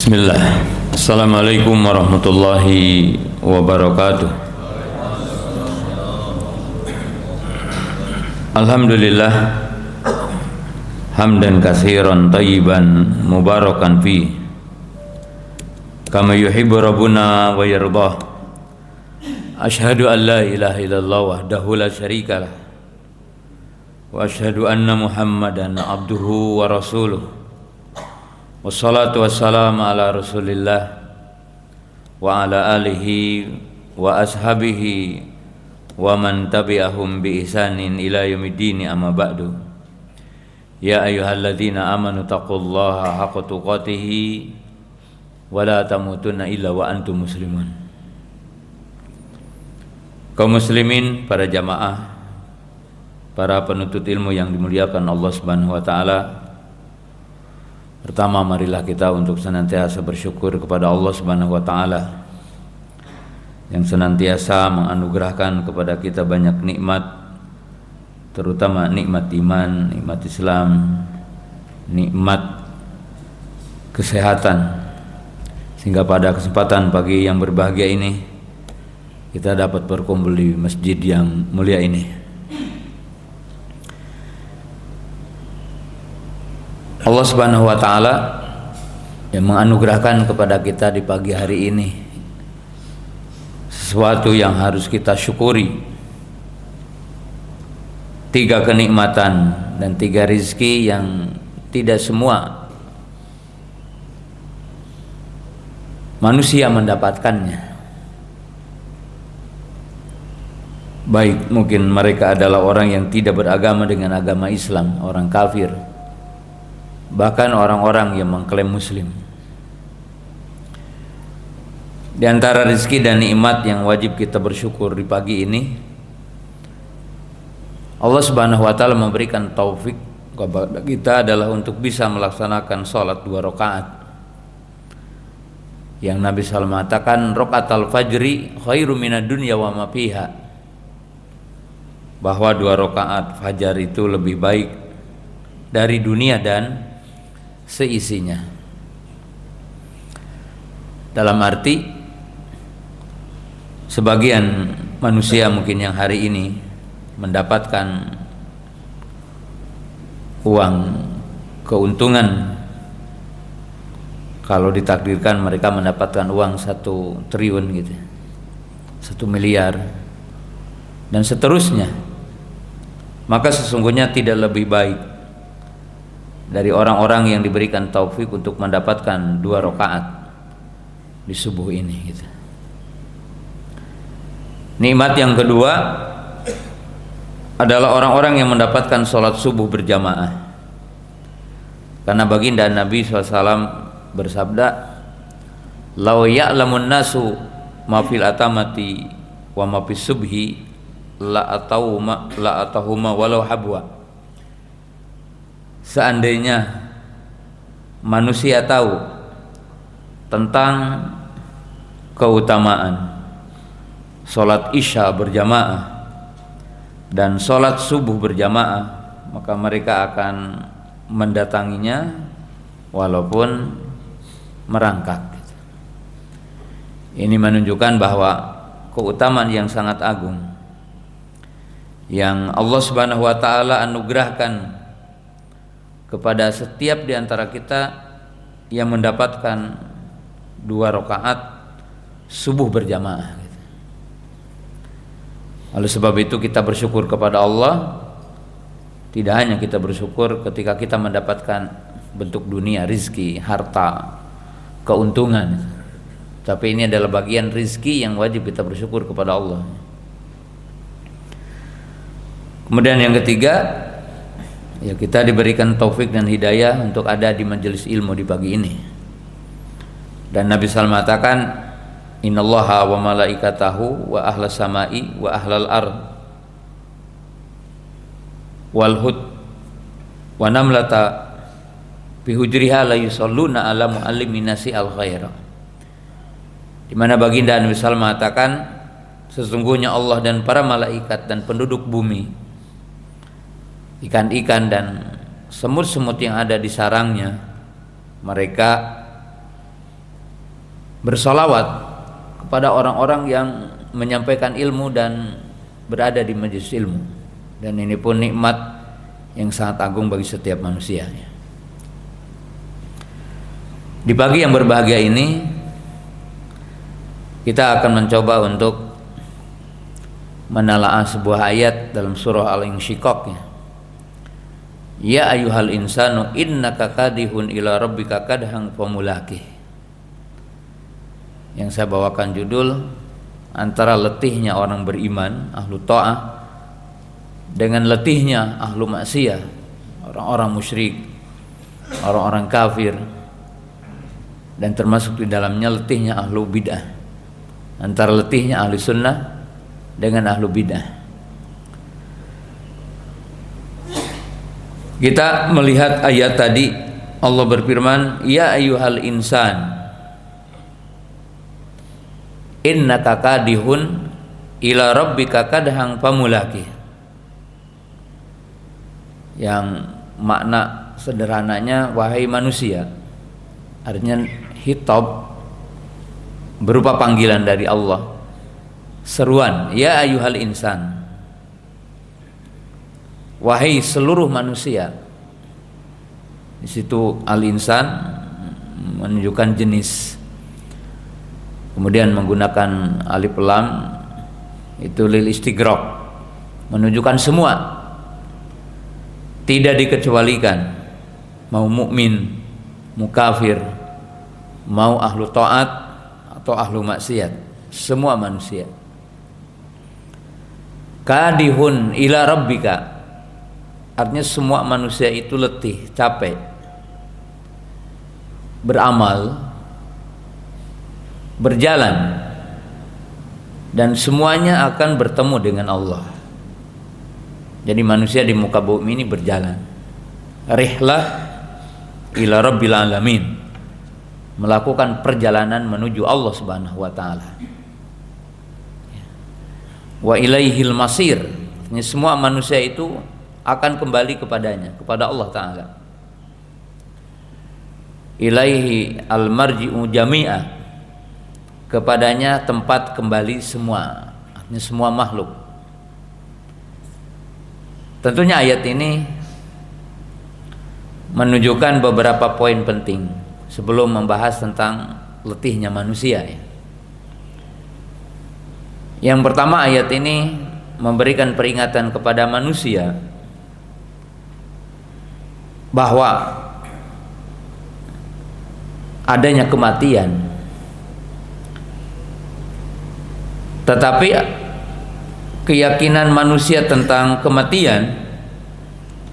Bismillah. Assalamualaikum warahmatullahi wabarakatuh. Alhamdulillah hamdan katsiran thayyiban mubarakan fi kama yuhibbu rabbuna wa yardah. Asyhadu an la ilaha illallah wahdahu la syarikalah wa asyhadu anna Muhammadan abduhu wa rasuluh. Wassalatu wassalamu ala rasulillah wa ala alihi wa ashabihi wa man tabi'ahum bi ihsanin ila yaumiddin, amma ba'du. Ya ayyuhalladzina amanu taqullaha haqqa tuqatih wa la tamutunna illa wa antum muslimun. Kaum muslimin, para jamaah, para penuntut ilmu yang dimuliakan Allah Subhanahu wa taala. Pertama, marilah kita untuk senantiasa bersyukur kepada Allah Subhanahu wa taala yang senantiasa menganugerahkan kepada kita banyak nikmat, terutama nikmat iman, nikmat Islam, nikmat kesehatan, sehingga pada kesempatan pagi yang berbahagia ini kita dapat berkumpul di masjid yang mulia ini. Allah Subhanahu wa taala yang menganugerahkan kepada kita di pagi hari ini sesuatu yang harus kita syukuri. 3 kenikmatan dan 3 rizki yang tidak semua manusia mendapatkannya. Baik mungkin mereka adalah orang yang tidak beragama dengan agama Islam, orang kafir, bahkan orang-orang yang mengklaim muslim. Di antara rezeki dan nikmat yang wajib kita bersyukur di pagi ini, Allah Subhanahu wa taala memberikan taufik kepada kita adalah untuk bisa melaksanakan salat 2 rakaat. Yang Nabi SAW mengatakan, raqatul fajri khairu minad dunya wa ma fiha, bahwa 2 rakaat fajar itu lebih baik dari dunia dan seisinya. Dalam arti, sebagian manusia mungkin yang hari ini mendapatkan uang keuntungan, kalau ditakdirkan mereka mendapatkan uang 1 triliun gitu, 1 miliar dan seterusnya, maka sesungguhnya tidak lebih baik dari orang-orang yang diberikan taufik untuk mendapatkan 2 rakaat di subuh ini gitu. Nikmat yang kedua adalah orang-orang yang mendapatkan sholat subuh berjamaah, karena baginda Nabi SAW bersabda, "Lau ya'lamun nasu ma fil atamati wa ma fis subhi la atahuma walau habwa." Seandainya manusia tahu tentang keutamaan sholat isya berjamaah dan sholat subuh berjamaah, maka mereka akan mendatanginya walaupun merangkak. Ini menunjukkan bahwa keutamaan yang sangat agung yang Allah Subhanahu wa taala anugerahkan kepada setiap di antara kita yang mendapatkan 2 rakaat subuh berjamaah. Oleh sebab itu kita bersyukur kepada Allah. Tidak hanya kita bersyukur ketika kita mendapatkan bentuk dunia, rizki, harta, keuntungan, tapi ini adalah bagian rizki yang wajib kita bersyukur kepada Allah. Kemudian yang ketiga, ya, kita diberikan taufik dan hidayah untuk ada di majelis ilmu di pagi ini. Dan Nabi SAW mengatakan, innallaha wa malaikatahu wa ahlas samai wa ahlal ard wal hud wa namlata bi hujriha la yusalluna ala muallimin nasi al khaira. Di mana baginda Nabi SAW mengatakan, sesungguhnya Allah dan para malaikat dan penduduk bumi, ikan-ikan dan semut-semut yang ada di sarangnya, mereka bersolawat kepada orang-orang yang menyampaikan ilmu dan berada di majelis ilmu, dan ini pun nikmat yang sangat agung bagi setiap manusia. Di pagi yang berbahagia ini kita akan mencoba untuk menalaah sebuah ayat dalam surah Al-Insyiqaq. Ya ayyuhal insanu innaka kadihun ila rabbika kadhan famulaqih. Yang saya bawakan judul antara letihnya orang beriman, ahlu ta'ah, dengan letihnya ahlu maksiyah, orang-orang musyrik, orang-orang kafir, dan termasuk di dalamnya letihnya ahlu bid'ah, antara letihnya ahli sunnah dengan ahlu bid'ah. Kita melihat ayat tadi, Allah berfirman, ya ayyuhal insan innaka kadihun ila rabbika kadhan famulaqih. Yang makna sederhananya, wahai manusia, artinya hitab, berupa panggilan dari Allah, seruan, ya ayyuhal insan, wahai seluruh manusia. Di situ al-insan menunjukkan jenis, kemudian menggunakan alif lam itu lil istighraq, menunjukkan semua, tidak dikecualikan, mau mukmin, mau kafir, mau ahlu taat atau ahlu maksiat, semua manusia. Kadihun ila rabbika, artinya semua manusia itu letih, capek beramal, berjalan, dan semuanya akan bertemu dengan Allah. Jadi manusia di muka bumi ini berjalan, rihlah ila rabbil alamin, melakukan perjalanan menuju Allah Subhanahu wa taala. Wa ilaihil masir, ini semua manusia itu akan kembali kepadanya, kepada Allah taala. Ilaihi al-marji'u jami'ah, kepadanya tempat kembali semua, artinya semua makhluk. Tentunya ayat ini menunjukkan beberapa poin penting sebelum membahas tentang letihnya manusia. Yang pertama, ayat ini memberikan peringatan kepada manusia bahwa adanya kematian, tetapi keyakinan manusia tentang kematian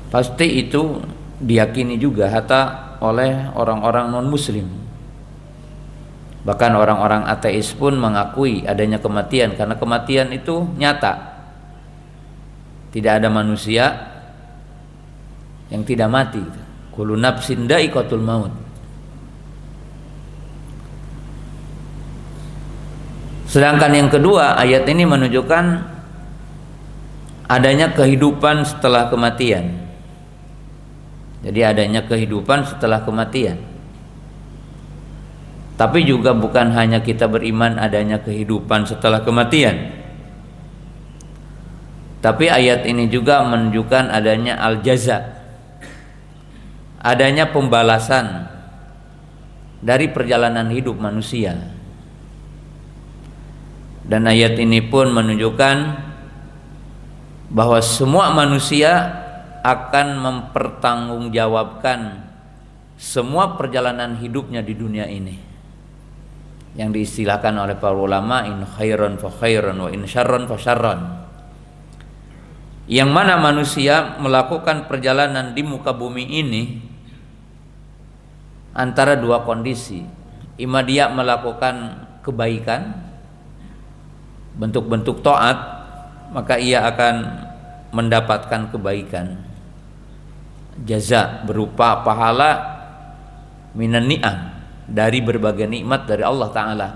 pasti itu diyakini juga hatta oleh orang-orang non-muslim. Bahkan orang-orang ateis pun mengakui adanya kematian, karena kematian itu nyata. Tidak ada manusia yang tidak mati. Kullu nafsin dha'iqatul maut. Sedangkan yang kedua, ayat ini menunjukkan adanya kehidupan setelah kematian. Jadi adanya kehidupan setelah kematian. Tapi juga bukan hanya kita beriman adanya kehidupan setelah kematian, tapi ayat ini juga menunjukkan adanya al-jaza, adanya pembalasan dari perjalanan hidup manusia. Dan ayat ini pun menunjukkan bahwa semua manusia akan mempertanggungjawabkan semua perjalanan hidupnya di dunia ini, yang diistilahkan oleh para ulama, in khairan fa khairan wa in syarran fa syarran. Yang mana manusia melakukan perjalanan di muka bumi ini antara dua kondisi. Ima dia melakukan kebaikan, bentuk-bentuk taat, maka ia akan mendapatkan kebaikan, jaza berupa pahala minan ni'am, dari berbagai nikmat dari Allah Ta'ala.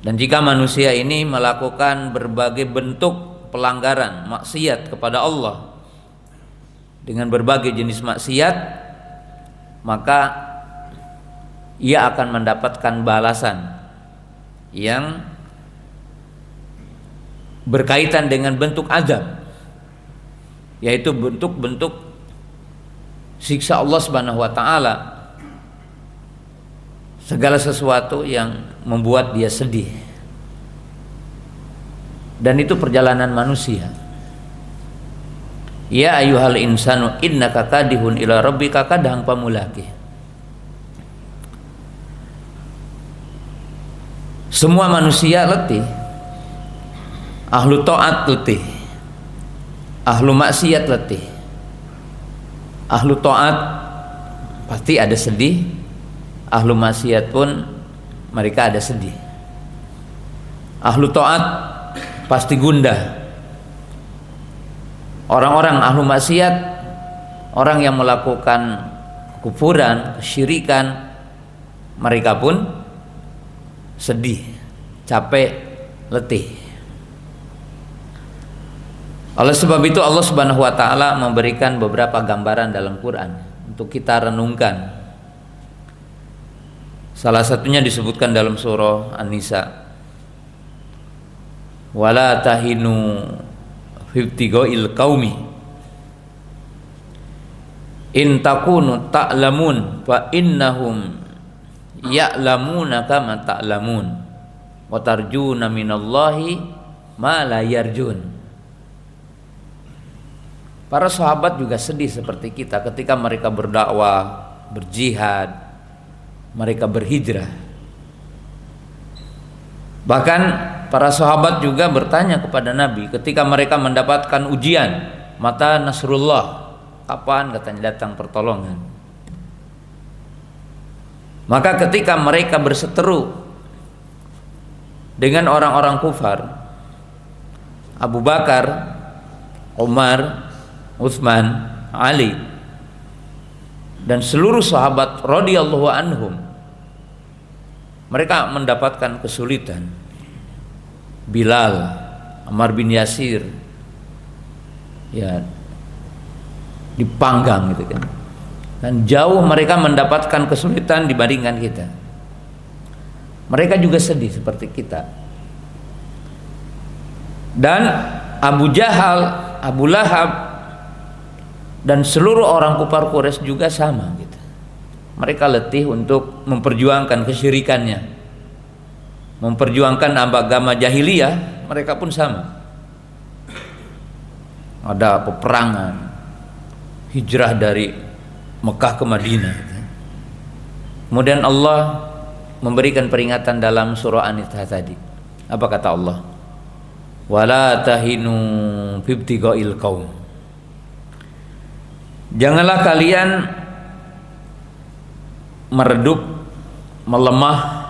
Dan jika manusia ini melakukan berbagai bentuk pelanggaran, maksiat kepada Allah dengan berbagai jenis maksiat, maka ia akan mendapatkan balasan yang berkaitan dengan bentuk azab, yaitu bentuk-bentuk siksa Allah Subhanahu wa taala, segala sesuatu yang membuat dia sedih. Dan itu perjalanan manusia. Ya ayyuhal insanu innaka kadihun ila rabbika kadhan pamulaki. Semua manusia letih. Ahlu taat letih, ahlu maksiat letih. Ahlu taat pasti ada sedih, ahlu maksiat pun mereka ada sedih. Ahlu taat pasti gundah. Orang-orang ahlu maksiat, orang yang melakukan kekufuran, kesyirikan, mereka pun sedih, capek, letih. Oleh sebab itu Allah Subhanahu wa taala memberikan beberapa gambaran dalam Quran untuk kita renungkan. Salah satunya disebutkan dalam surah An-Nisa. Wala tahinu fibtigoil qaumi in takunu ta'lamun fa innahum ya'lamuna kama ta'lamun wa tarjuna minallahi ma la yarjun. Para sahabat juga sedih seperti kita ketika mereka berdakwah, berjihad, mereka berhijrah. Bahkan para sahabat juga bertanya kepada Nabi ketika mereka mendapatkan ujian, mata nasrullah, kapan katanya datang pertolongan. Maka ketika mereka berseteru dengan orang-orang kufar, Abu Bakar, Umar, Utsman, Ali, dan seluruh sahabat radhiyallahu anhum, mereka mendapatkan kesulitan. Bilal, Ammar bin Yasir, ya dipanggang gitu kan. Dan jauh mereka mendapatkan kesulitan dibandingkan kita. Mereka juga sedih seperti kita. Dan Abu Jahal, Abu Lahab, dan seluruh orang kufar Quraisy juga sama gitu. Mereka letih untuk memperjuangkan kesyirikannya, memperjuangkan agama jahiliyah. Mereka pun sama. Ada peperangan, hijrah dari Mekah ke Madinah. Kemudian Allah memberikan peringatan dalam surah An-Nisa tadi. Apa kata Allah? Wala tahinu fibtigoil qaum. Janganlah kalian meredup, melemah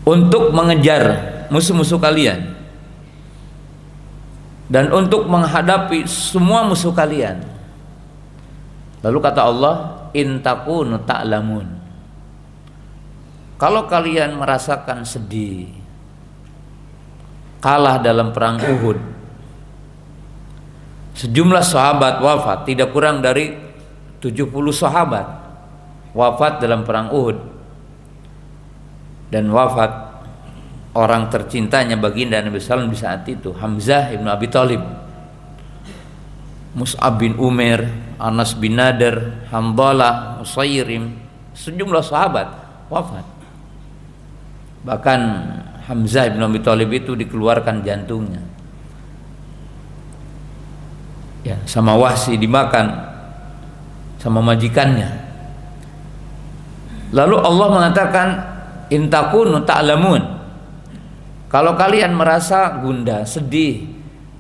untuk mengejar musuh-musuh kalian dan untuk menghadapi semua musuh kalian. Lalu kata Allah, in takunu ta'lamun. Kalau kalian merasakan sedih, kalah dalam perang Uhud, sejumlah sahabat wafat, tidak kurang dari 70 sahabat wafat dalam perang Uhud. Dan wafat orang tercintanya baginda Nabi SAW di saat itu, Hamzah ibn Abi Thalib, Mus'ab bin Umair, Anas bin Nadir, Hamdalah, Usairim, sejumlah sahabat wafat. Bahkan Hamzah bin Abi Thalib itu dikeluarkan jantungnya, ya, sama Wahsy dimakan sama majikannya. Lalu Allah mengatakan, in takunu ta'lamun. Kalau kalian merasa gundah, sedih,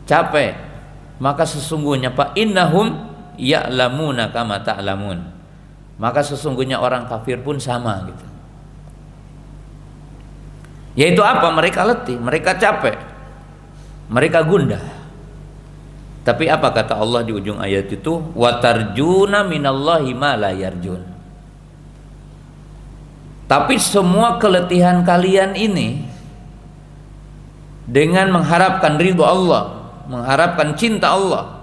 capek, maka sesungguhnya fa innahum ya'lamuna kama ta'lamun. Maka sesungguhnya orang kafir pun sama gitu. Yaitu apa? Mereka letih, mereka capek, mereka gundah. Tapi apa kata Allah di ujung ayat itu? Wa tarjuna minallahi ma la yarjun. Tapi semua keletihan kalian ini dengan mengharapkan ridho Allah, mengharapkan cinta Allah,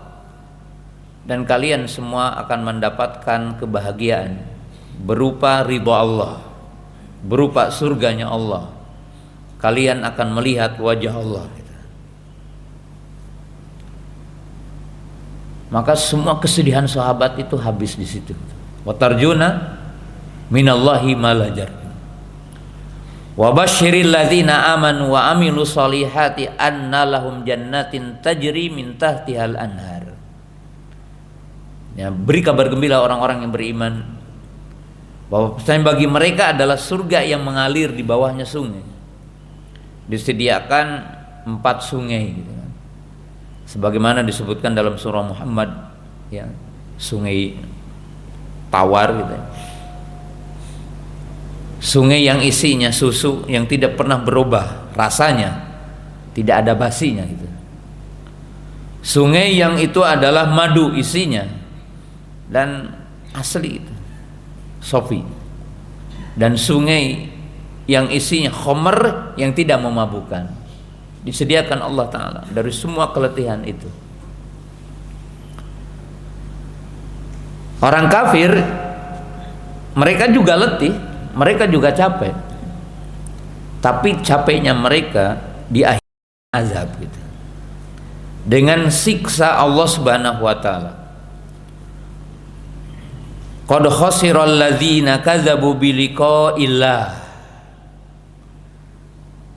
dan kalian semua akan mendapatkan kebahagiaan berupa ridha Allah, berupa surganya Allah. Kalian akan melihat wajah Allah. Maka semua kesedihan sahabat itu habis di situ. Wa tarjuna minallahi ma la yarjun. Wa basyiril ladzina amanu wa amilus solihati anna lahum jannatin tajri min tahtihal anhar. Ya, beri kabar gembira orang-orang yang beriman bahwa pesan bagi mereka adalah surga yang mengalir di bawahnya sungai. Disediakan 4 sungai gitu kan. Sebagaimana disebutkan dalam surah Muhammad, ya, sungai tawar gitu ya. Sungai yang isinya susu yang tidak pernah berubah rasanya, tidak ada basinya gitu. Sungai yang itu adalah madu isinya dan asli itu, sofi. Dan sungai yang isinya khamr yang tidak memabukkan, disediakan Allah Ta'ala dari semua keletihan itu. Orang kafir, mereka juga letih, mereka juga capek, tapi capeknya mereka di akhir azab gitu, dengan siksa Allah Subhanahu wa Ta'ala. Qad khasiral ladzina kadzabu biliqa'illah.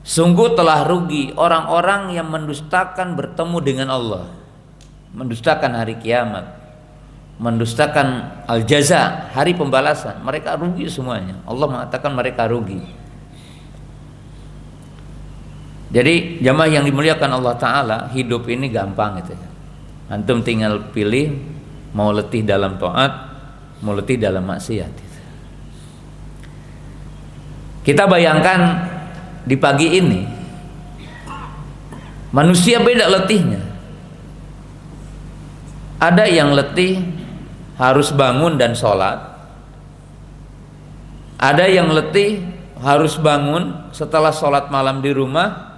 Sungguh telah rugi orang-orang yang mendustakan bertemu dengan Allah, mendustakan hari kiamat, mendustakan al-jaza, hari pembalasan. Mereka rugi semuanya. Allah mengatakan mereka rugi. Jadi jamaah yang dimuliakan Allah Ta'ala, hidup ini gampang gitu ya. Antum tinggal pilih mau letih dalam taat, mau letih dalam maksiat. Kita bayangkan di pagi ini manusia beda letihnya. Ada yang letih harus bangun dan sholat, ada yang letih harus bangun setelah sholat malam di rumah,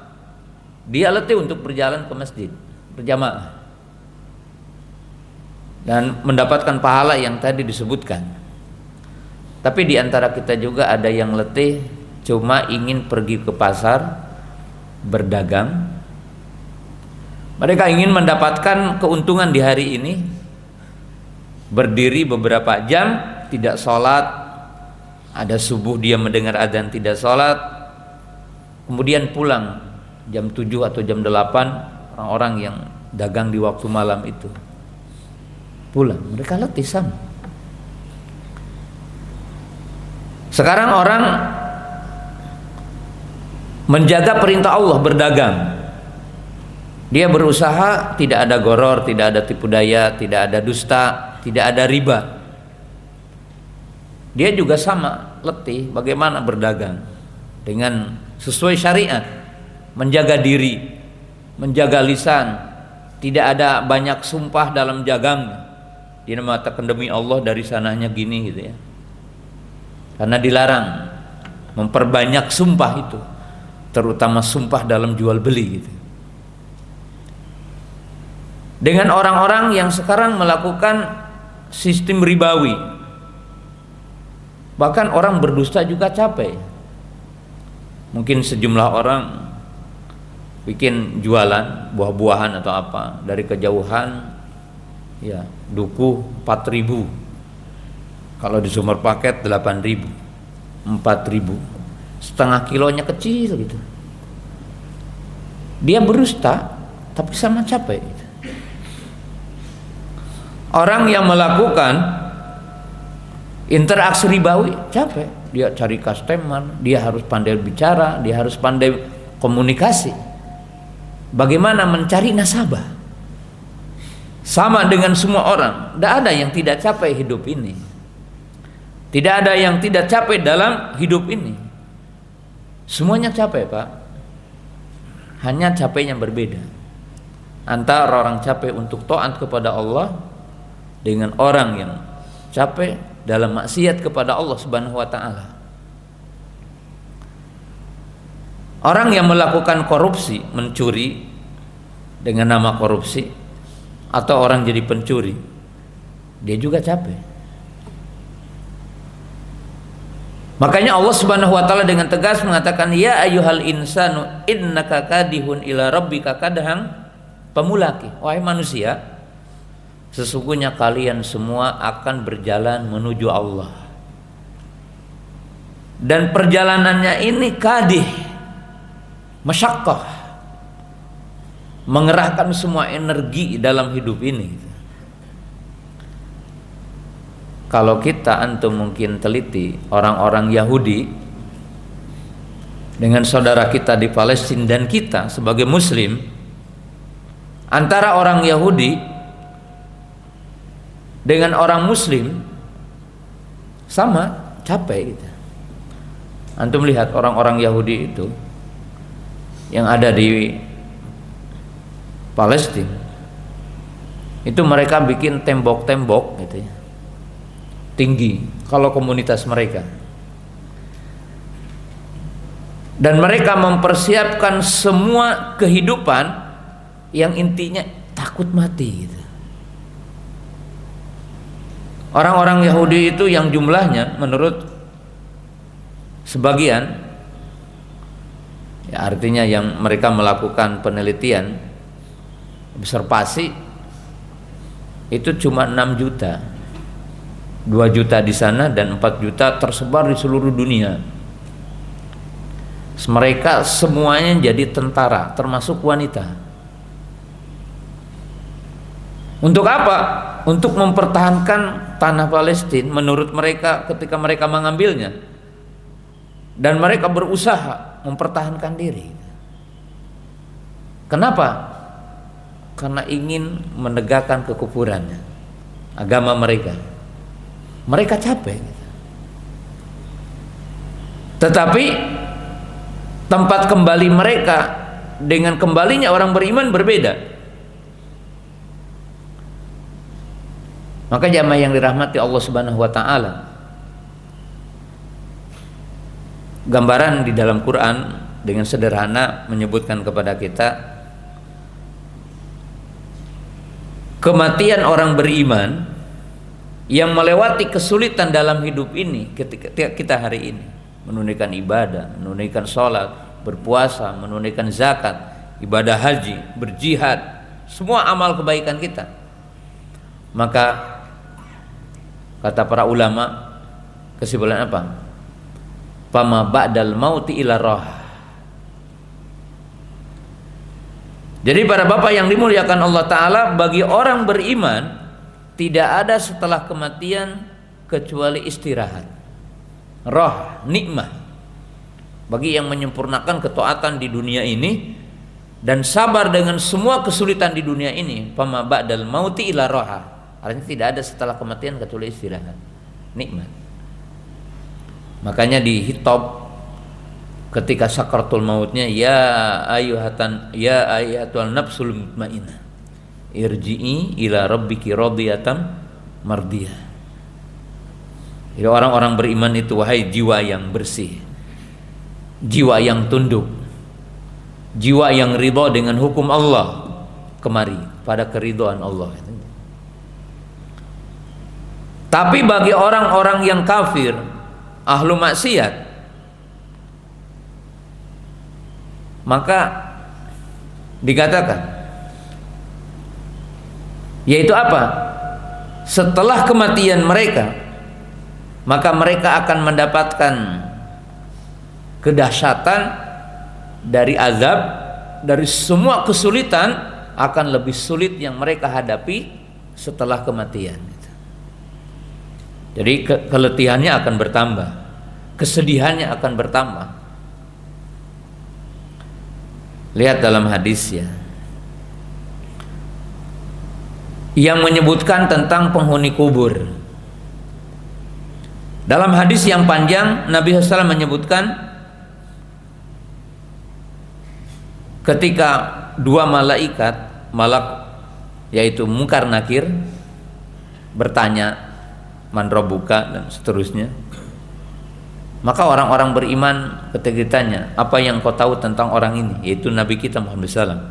dia letih untuk berjalan ke masjid berjamaah dan mendapatkan pahala yang tadi disebutkan. Tapi di antara kita juga ada yang letih cuma ingin pergi ke pasar berdagang. Mereka ingin mendapatkan keuntungan di hari ini, berdiri beberapa jam tidak sholat, ada subuh dia mendengar adzan tidak sholat, kemudian pulang jam 7 atau jam 8, orang-orang yang dagang di waktu malam itu pulang, mereka letih sama. Sekarang orang menjaga perintah Allah berdagang, dia berusaha tidak ada goror, tidak ada tipu daya, tidak ada dusta, tidak ada riba. Dia juga sama letih bagaimana berdagang dengan sesuai syariat, menjaga diri, menjaga lisan, tidak ada banyak sumpah dalam dagang. Dia mengatakan demi Allah dari sananya gini gitu ya, karena dilarang memperbanyak sumpah itu, terutama sumpah dalam jual beli gitu. Dengan orang-orang yang sekarang melakukan sistem ribawi, bahkan orang berdusta juga capek. Mungkin sejumlah orang bikin jualan buah-buahan atau apa dari kejauhan, ya duku 4.000, kalau di sumber paket 8.000, 4.000, setengah kilonya kecil gitu. Dia berdusta tapi sama capek gitu. Orang yang melakukan interaksi ribawi capek, dia cari customer, dia harus pandai bicara, dia harus pandai komunikasi, bagaimana mencari nasabah. Sama dengan semua orang, tidak ada yang tidak capek hidup ini, tidak ada yang tidak capek dalam hidup ini. Semuanya capek Pak, hanya capeknya berbeda antara orang capek untuk taat kepada Allah dengan orang yang capek dalam maksiat kepada Allah Subhanahu wa Ta'ala. Orang yang melakukan korupsi, mencuri dengan nama korupsi, atau orang jadi pencuri, dia juga capek. Makanya Allah Subhanahu wa taala dengan tegas mengatakan, ya ayyuhal insanu innaka kadihun ila rabbika kadhang pamulaki. Wahai manusia, sesungguhnya kalian semua akan berjalan menuju Allah. Dan perjalanannya ini kadih, masyaqqah, mengerahkan semua energi dalam hidup ini. Kalau kita antum mungkin teliti orang-orang Yahudi dengan saudara kita di Palestina dan kita sebagai muslim, antara orang Yahudi dengan orang muslim sama capek gitu. Antum lihat orang-orang Yahudi itu yang ada di Palestina, itu mereka bikin tembok-tembok gitu ya, tinggi kalau komunitas mereka, dan mereka mempersiapkan semua kehidupan yang intinya takut mati gitu. Orang-orang Yahudi itu yang jumlahnya menurut sebagian, ya artinya yang mereka melakukan penelitian observasi, itu cuma 6 juta, 2 juta di sana dan 4 juta tersebar di seluruh dunia. Mereka semuanya jadi tentara, termasuk wanita. Untuk apa? Untuk mempertahankan tanah Palestina menurut mereka ketika mereka mengambilnya. Dan mereka berusaha mempertahankan diri. Kenapa? Karena ingin menegakkan kekufurannya, agama mereka. Mereka capek, tetapi tempat kembali mereka dengan kembalinya orang beriman berbeda. Maka jamaah yang dirahmati Allah Subhanahu wa taala, gambaran di dalam Quran dengan sederhana menyebutkan kepada kita kematian orang beriman yang melewati kesulitan dalam hidup ini ketika kita hari ini menunaikan ibadah, menunaikan sholat, berpuasa, menunaikan zakat, ibadah haji, berjihad, semua amal kebaikan kita. Maka kata para ulama, kesimpulan apa? Fama ba'dal mauti ila roh. Jadi para bapak yang dimuliakan Allah Ta'ala, bagi orang beriman tidak ada setelah kematian kecuali istirahat, roh, nikmah. Bagi yang menyempurnakan ketaatan di dunia ini dan sabar dengan semua kesulitan di dunia ini, fama ba'dal mauti ila roha. Artinya tidak ada setelah kematian kecuali istirahat, nikmat. Makanya di hitop ketika sakaratul mautnya, ya ayyatuhan nafsul mutmainnah, irji'i ila rabbiki radiyatan mardiyah. Jadi orang-orang beriman itu, wahai jiwa yang bersih, jiwa yang tunduk, jiwa yang ridha dengan hukum Allah, kemari pada keridhaan Allah. Tapi bagi orang-orang yang kafir, ahlu maksiat, maka dikatakan, yaitu apa? Setelah kematian mereka, maka mereka akan mendapatkan kedahsyatan dari azab, dari semua kesulitan, akan lebih sulit yang mereka hadapi setelah kematian. Jadi keletihannya akan bertambah, kesedihannya akan bertambah. Lihat dalam hadis ya, yang menyebutkan tentang penghuni kubur. Dalam hadis yang panjang, Nabi SAW menyebutkan ketika dua malaikat, yaitu Munkar Nakir, bertanya, man rabbuka, dan seterusnya. Maka orang-orang beriman ketika ditanya, apa yang kau tahu tentang orang ini, yaitu Nabi kita Muhammad SAW.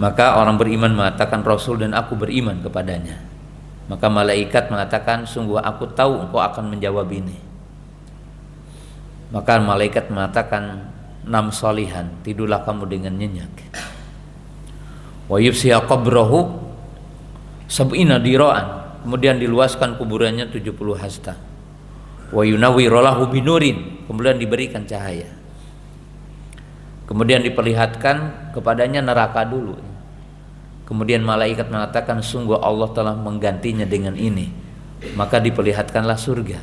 Maka orang beriman mengatakan, Rasul dan aku beriman kepadanya. Maka malaikat mengatakan, sungguh aku tahu engkau akan menjawab ini. Maka malaikat mengatakan, nam solihan, tidurlah kamu dengan nyenyak. Wa yufsiha qabrahu sab'ina dira'an, kemudian diluaskan kuburannya 70 hasta. Wa yunawwiru lahu binurin, kemudian diberikan cahaya. Kemudian diperlihatkan kepadanya neraka dulu. Kemudian malaikat mengatakan, sungguh Allah telah menggantinya dengan ini. Maka diperlihatkanlah surga.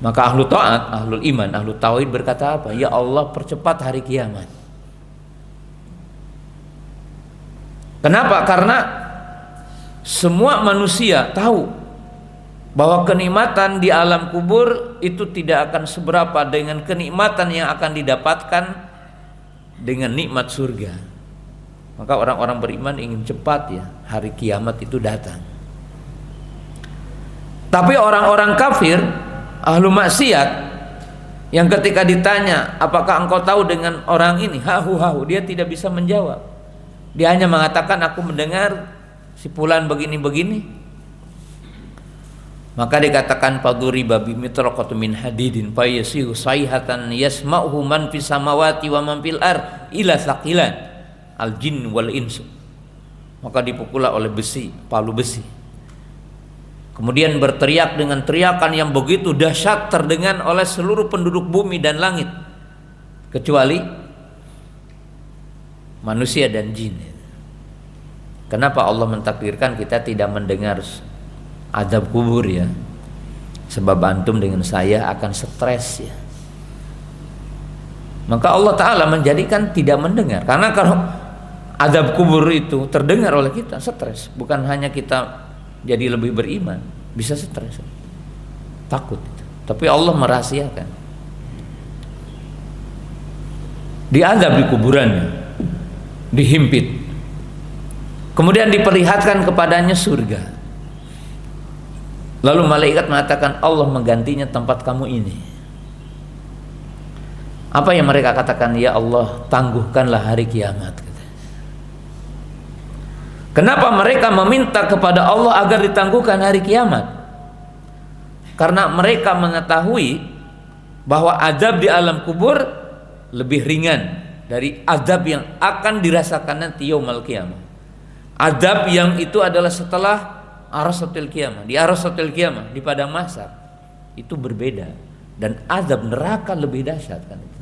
Maka ahlu taat, ahlul iman, ahlu tauhid berkata apa? Ya Allah, percepat hari kiamat. Kenapa? Karena semua manusia tahu bahwa kenikmatan di alam kubur itu tidak akan seberapa dengan kenikmatan yang akan didapatkan dengan nikmat surga. Maka orang-orang beriman ingin cepat ya hari kiamat itu datang. Tapi orang-orang kafir, ahlu maksiat, yang ketika ditanya, apakah engkau tahu dengan orang ini? Hahu, dia tidak bisa menjawab. Dia hanya mengatakan, aku mendengar si fulan begini-begini. Maka dikatakan, faduriba bimitraqatu min hadidin fayasihu sayhatan yasma'uhu man fis samawati wa man fil ard ila thaqilan al jin wal insu. Maka dipukullah oleh besi, palu besi. Kemudian berteriak dengan teriakan yang begitu dahsyat terdengar oleh seluruh penduduk bumi dan langit, kecuali manusia dan jin. Kenapa Allah mentakdirkan kita tidak mendengar azab kubur ya? Sebab antum dengan saya akan stres ya. Maka Allah Ta'ala menjadikan tidak mendengar. Karena kalau azab kubur itu terdengar oleh kita, stres. Bukan hanya kita jadi lebih beriman, bisa stres, takut itu. Tapi Allah merahasiakan. Diazab di kuburannya, dihimpit, kemudian diperlihatkan kepadanya surga. Lalu malaikat mengatakan, Allah menggantinya tempat kamu ini. Apa yang mereka katakan? Ya Allah, tangguhkanlah hari kiamat. Kenapa mereka meminta kepada Allah agar ditangguhkan hari kiamat? Karena mereka mengetahui bahwa azab di alam kubur lebih ringan dari azab yang akan dirasakan nanti yaumul qiyamah. Azab yang itu adalah setelah arasatil qiyamah. Di arasatil qiyamah, di padang mahsyar, itu berbeda, dan azab neraka lebih dahsyat kan itu.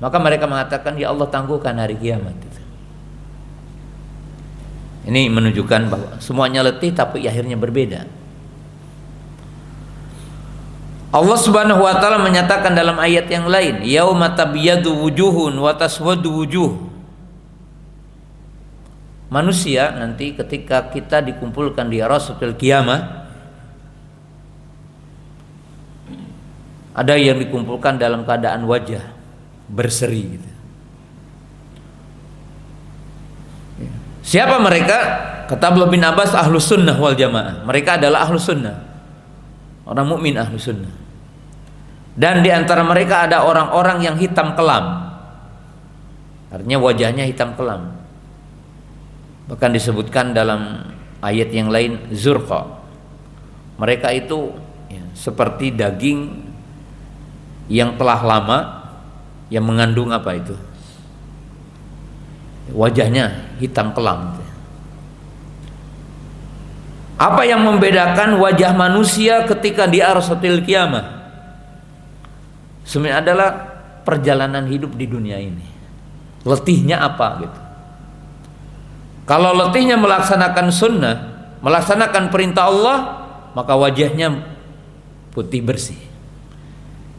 Maka mereka mengatakan, ya Allah, tangguhkan hari kiamat itu. Ini menunjukkan bahwa semuanya letih tapi akhirnya berbeda. Allah Subhanahu wa taala menyatakan dalam ayat yang lain, yauma tabyadu wujuhun wa taswadu wujuh. Manusia nanti ketika kita dikumpulkan di arasatil qiyamah, ada yang dikumpulkan dalam keadaan wajah berseri gitu. Siapa mereka? Kata Abdullah bin Abbas, ahlus sunnah wal jamaah. Mereka adalah ahlus sunnah, orang mukmin ahlus sunnah. Dan di antara mereka ada orang-orang yang hitam kelam, artinya wajahnya hitam kelam. Bahkan disebutkan dalam ayat yang lain zurqa. Mereka itu ya, seperti daging yang telah lama, yang mengandung apa itu? Wajahnya hitam kelam. Apa yang membedakan wajah manusia ketika di arasatil qiyamah? Sebenarnya adalah perjalanan hidup di dunia ini. Letihnya apa gitu. Kalau letihnya melaksanakan sunnah, melaksanakan perintah Allah, maka wajahnya putih bersih.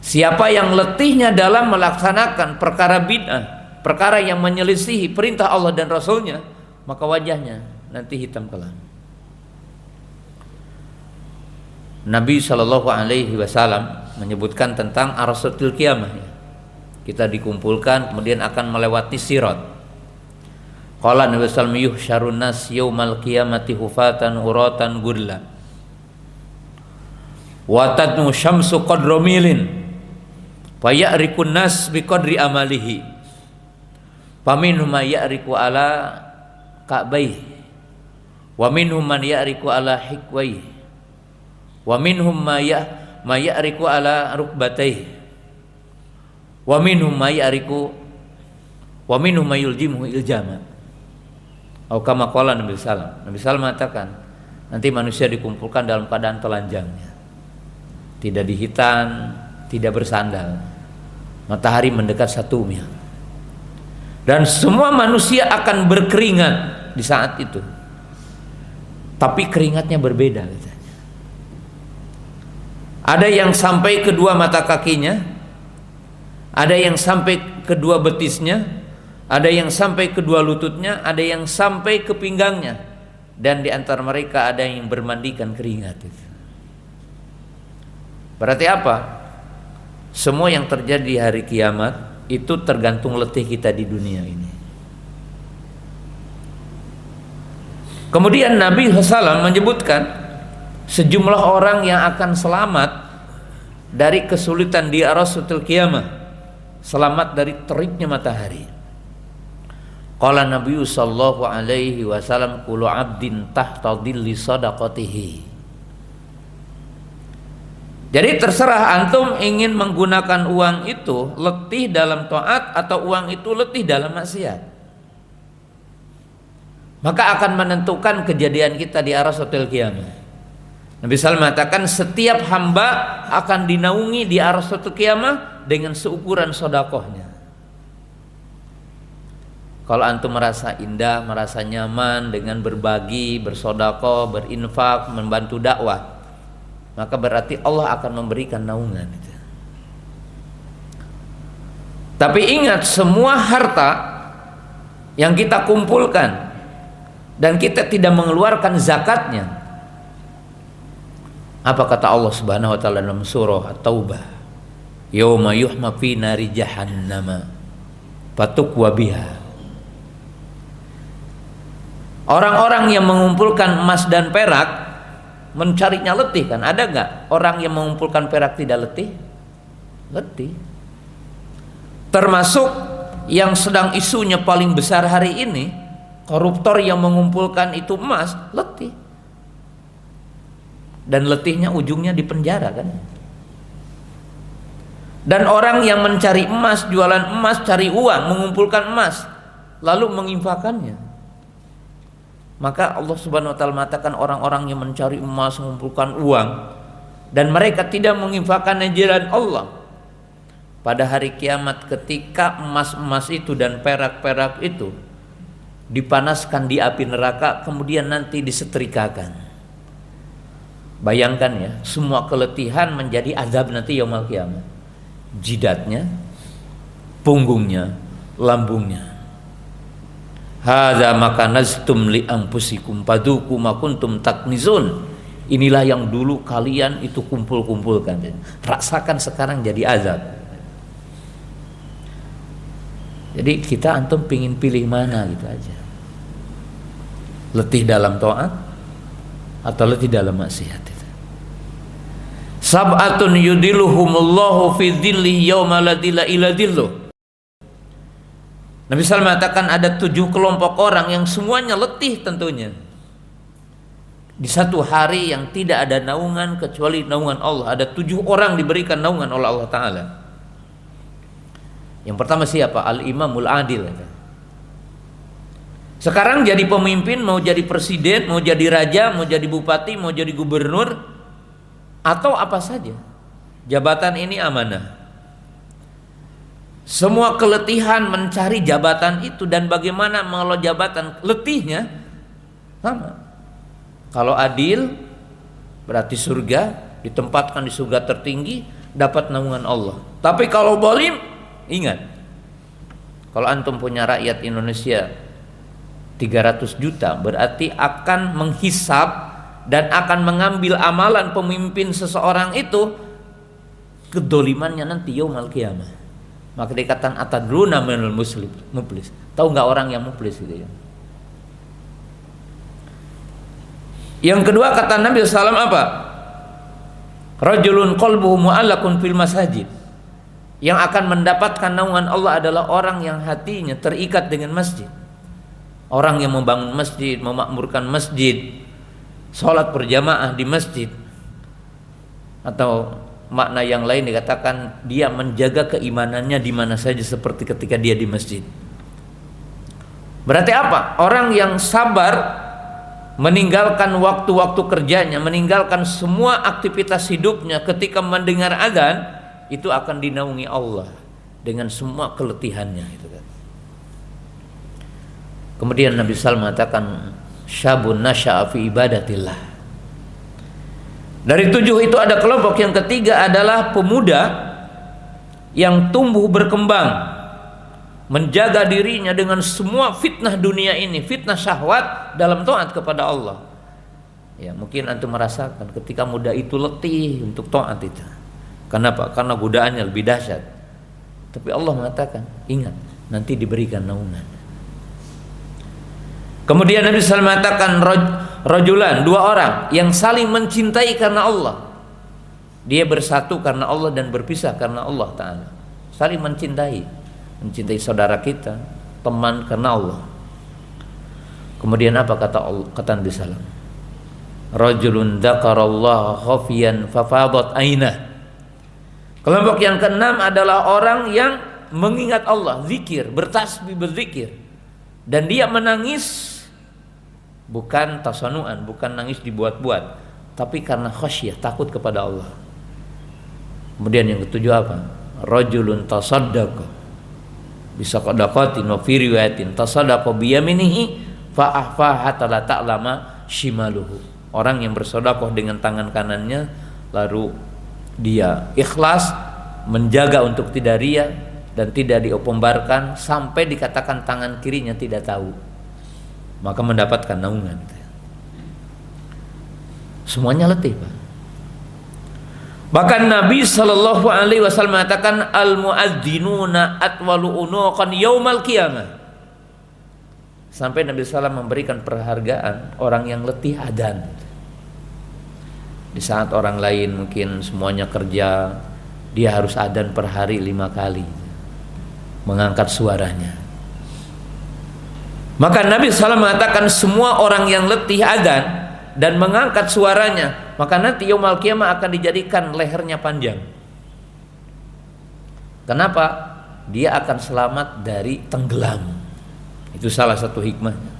Siapa yang letihnya dalam melaksanakan perkara bid'ah, perkara yang menyelisihi perintah Allah dan Rasulnya, maka wajahnya nanti hitam kelam. Nabi SAW menyebutkan tentang arasatil qiyamah. Kita dikumpulkan kemudian akan melewati sirat. Qala Nabi SAW, yuhsyarun nas yaumal qiyamati hufatan uratan gurla wa tadnu syamsu qadra milin faya'rikun nas biqadri amalihi faminhum ya'riku ala ka'bayhi Wa minhum man ya'riku ala hikwai. Wa minhum ma ya'riku ala rukbatayhi. Wa minhum ma ya'riku wa minhum ma yuljimuhu iljama. Atau kama qala Nabi sallallahu. Nabi sallallahu mengatakan, nanti manusia dikumpulkan dalam keadaan telanjangnya. Tidak dihitan, tidak bersandal. Matahari mendekat 1 mil. Dan semua manusia akan berkeringat di saat itu. Tapi keringatnya berbeda katanya. Ada yang sampai kedua mata kakinya, ada yang sampai kedua betisnya, ada yang sampai kedua lututnya, ada yang sampai ke pinggangnya, dan di antara mereka ada yang bermandikan keringat itu. Berarti apa? Semua yang terjadi di hari kiamat itu tergantung letih kita di dunia ini. Kemudian Nabi SAW menyebutkan sejumlah orang yang akan selamat dari kesulitan di arasatul qiyamah, selamat dari teriknya matahari. Qala Nabi sallallahu alaihi wasallam, kullu 'abdin tahta dhilli shadaqatihi. Jadi terserah antum ingin menggunakan uang itu letih dalam taat atau uang itu letih dalam maksiat. Maka akan menentukan kejadian kita di arasatul qiyamah. Nabi SAW mengatakan setiap hamba akan dinaungi di arasatul qiyamah dengan seukuran sedekahnya. Kalau antum merasa indah, merasa nyaman dengan berbagi, bersedekah, berinfak, membantu dakwah, maka berarti Allah akan memberikan naungan. Tapi ingat, semua harta yang kita kumpulkan dan kita tidak mengeluarkan zakatnya, apa kata Allah Subhanahu wa taala dalam surah At-Taubah? Yauma yuhma fi nari jahannam fatukwa biha. Orang-orang yang mengumpulkan emas dan perak mencarinya letih kan? Ada enggak orang yang mengumpulkan perak tidak letih? Letih. Termasuk yang sedang isunya paling besar hari ini, koruptor yang mengumpulkan itu emas, letih. Dan letihnya ujungnya di penjara kan. Dan orang yang mencari emas, jualan emas, cari uang, mengumpulkan emas, lalu menginfakannya. Maka Allah Subhanahu wa taala mengatakan orang-orang yang mencari emas, mengumpulkan uang, dan mereka tidak menginfakannya di jalan Allah, pada hari kiamat ketika emas-emas itu dan perak-perak itu dipanaskan di api neraka, kemudian nanti disetrikakan. Bayangkan ya, semua keletihan menjadi azab nanti yaumul qiyamah. Jidatnya, punggungnya, lambungnya. Hadza maka naztum li anfusikum faduku ma kuntum taknizun. Inilah yang dulu kalian itu kumpul-kumpulkan. Rasakan sekarang jadi azab. Jadi kita antum pingin pilih mana gitu aja. Letih dalam taat atau letih dalam maksiat itu. Sab'atun yudiluhumullahu fi dhilli yauma la dhilla illa dhilluh. Nabi SAW mengatakan ada 7 kelompok orang yang semuanya letih tentunya di satu hari yang tidak ada naungan kecuali naungan Allah. Ada 7 orang diberikan naungan oleh Allah Ta'ala. Yang pertama siapa? Al-Imamul Adil. Sekarang jadi pemimpin, mau jadi presiden, mau jadi raja, mau jadi bupati, mau jadi gubernur, atau apa saja, jabatan ini amanah. Semua keletihan mencari jabatan itu dan bagaimana mengelola jabatan, letihnya sama. Kalau adil berarti surga, ditempatkan di surga tertinggi, dapat naungan Allah. Tapi kalau zalim, ingat, kalau antum punya rakyat Indonesia 300 juta, berarti akan menghisap dan akan mengambil amalan pemimpin seseorang itu, kedolimannya nanti yaumul qiyamah. Maka dikatakan atadruna minal muflis. Tahu nggak orang yang muflis gitu ya? Yang kedua kata Nabi SAW apa? Rajulun qalbuhu mu'allaqun fil masajid. Yang akan mendapatkan naungan Allah adalah orang yang hatinya terikat dengan masjid. orang yang membangun masjid, memakmurkan masjid, sholat berjamaah di masjid, atau makna yang lain dikatakan dia menjaga keimanannya di mana saja seperti ketika dia di masjid. Berarti apa? Orang yang sabar meninggalkan waktu-waktu kerjanya, meninggalkan semua aktivitas hidupnya ketika mendengar azan, itu akan dinaungi Allah dengan semua keletihannya itu kan. Kemudian Nabi SAW mengatakan syabun nasya'a fi ibadatillah. Dari 7 itu ada kelompok yang ketiga adalah pemuda yang tumbuh berkembang, menjaga dirinya dengan semua fitnah dunia ini, fitnah syahwat dalam taat kepada Allah. Ya, mungkin antum merasakan ketika muda itu letih untuk taat itu. Kenapa? Karena godaannya lebih dahsyat. Tapi Allah mengatakan, ingat, nanti diberikan naungan. Kemudian Nabi SAW mengatakan rajulan, 2 orang yang saling mencintai karena Allah. Dia bersatu karena Allah dan berpisah karena Allah Ta'ala. Saling mencintai saudara kita, teman karena Allah. Kemudian apa kata Nabi SAW? Rajulun dzakarallaha khafiyan fafadat ainah. Kelompok yang keenam adalah orang yang mengingat Allah, zikir, bertasbih, berzikir, dan dia menangis bukan tasanuan, bukan nangis dibuat-buat, tapi karena khasyah, takut kepada Allah. Kemudian yang ketujuh apa? Rajulun tasaddaqa bisaqadaqatin wa fi riwayatin tasaddaqa biyaminihi fa ahfa hatta la ta'lama shimaluhu. Orang yang bersedekah dengan tangan kanannya, lalu dia ikhlas menjaga untuk tidak riya dan tidak diombarkan sampai dikatakan tangan kirinya tidak tahu, maka mendapatkan naungan. Semuanya letih, Pak. Bahkan Nabi Shallallahu Alaihi Wasallam mengatakan al muadzinuna atwalu unuqan yaumal qiyamah. Sampai Nabi SAW memberikan perhargaan orang yang letih adzan. Di saat orang lain mungkin semuanya kerja, dia harus adzan per hari 5 kali, mengangkat suaranya. Maka Nabi SAW mengatakan semua orang yang letih adzan dan mengangkat suaranya, maka nanti yaumul qiyamah akan dijadikan lehernya panjang. Kenapa? Dia akan selamat dari tenggelam. Itu salah satu hikmahnya.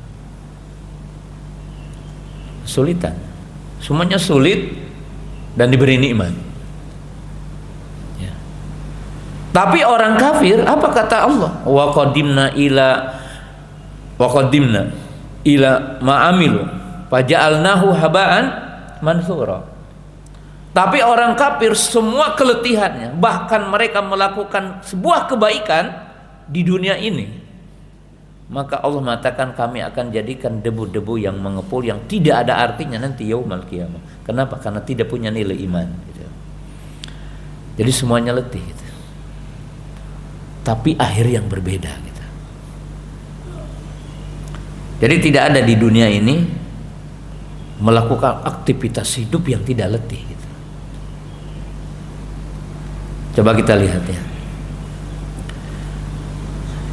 Kesulitan, semuanya sulit dan diberi nikmat. Ya. Tapi orang kafir, apa kata Allah? Wa qadimna ila ma'amilu faja'alnahu haba'an mansura. Tapi orang kafir semua keletihannya, bahkan mereka melakukan sebuah kebaikan di dunia ini, maka Allah mengatakan kami akan jadikan debu-debu yang mengepul yang tidak ada artinya nanti yaumul qiyamah. Kenapa? Karena tidak punya nilai iman gitu. Jadi semuanya letih gitu. Tapi akhir yang berbeda gitu. Jadi tidak ada di dunia ini melakukan aktivitas hidup yang tidak letih gitu. Coba kita lihat ya.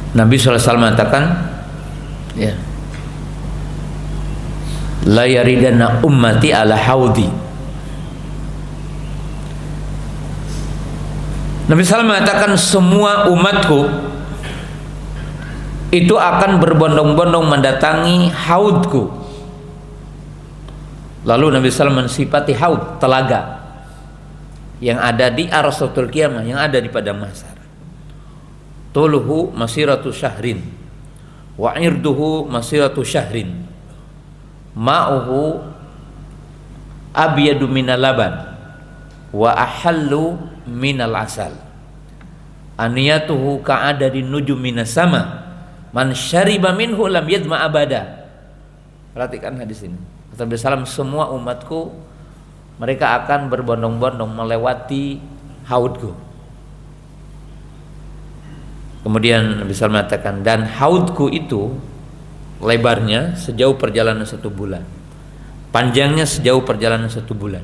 Nabi SAW mengatakan, ya, la yaridanna ummati ala haudi. Nabi SAW mengatakan semua umatku itu akan berbondong-bondong mendatangi haudku. Lalu Nabi SAW mensifati haud, telaga yang ada di Arasatul Qiyamah, yang ada di padang mahsyar. Tuluhu masiratu syahrin wa irduhu masiratu syahrin ma'uhu abyadu minal laban wa ahallu minal asal aniyatuhu ka'adadin nujum minas sama man syariba minhu lam yadma abada. Perhatikan hadis ini. Kata Nabi SAW, semua umatku mereka akan berbondong-bondong melewati haudku. Kemudian Nabi SAW mengatakan, dan haudku itu lebarnya sejauh perjalanan 1 bulan, panjangnya sejauh perjalanan 1 bulan.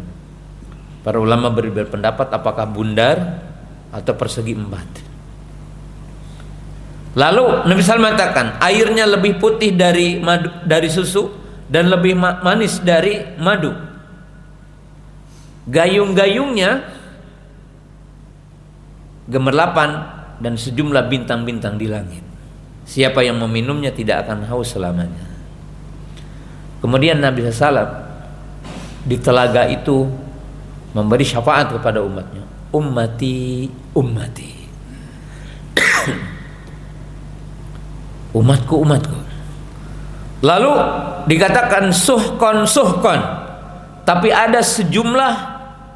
Para ulama berpendapat apakah bundar atau persegi 4. Lalu Nabi SAW mengatakan airnya lebih putih dari susu dan lebih manis dari madu. Gayung-gayungnya gemerlapan dan sejumlah bintang-bintang di langit. Siapa yang meminumnya tidak akan haus selamanya. Kemudian Nabi SAW di telaga itu memberi syafaat kepada umatnya. Ummati, ummati. Umatku, umatku. Lalu dikatakan suhkon, suhkon. Tapi ada sejumlah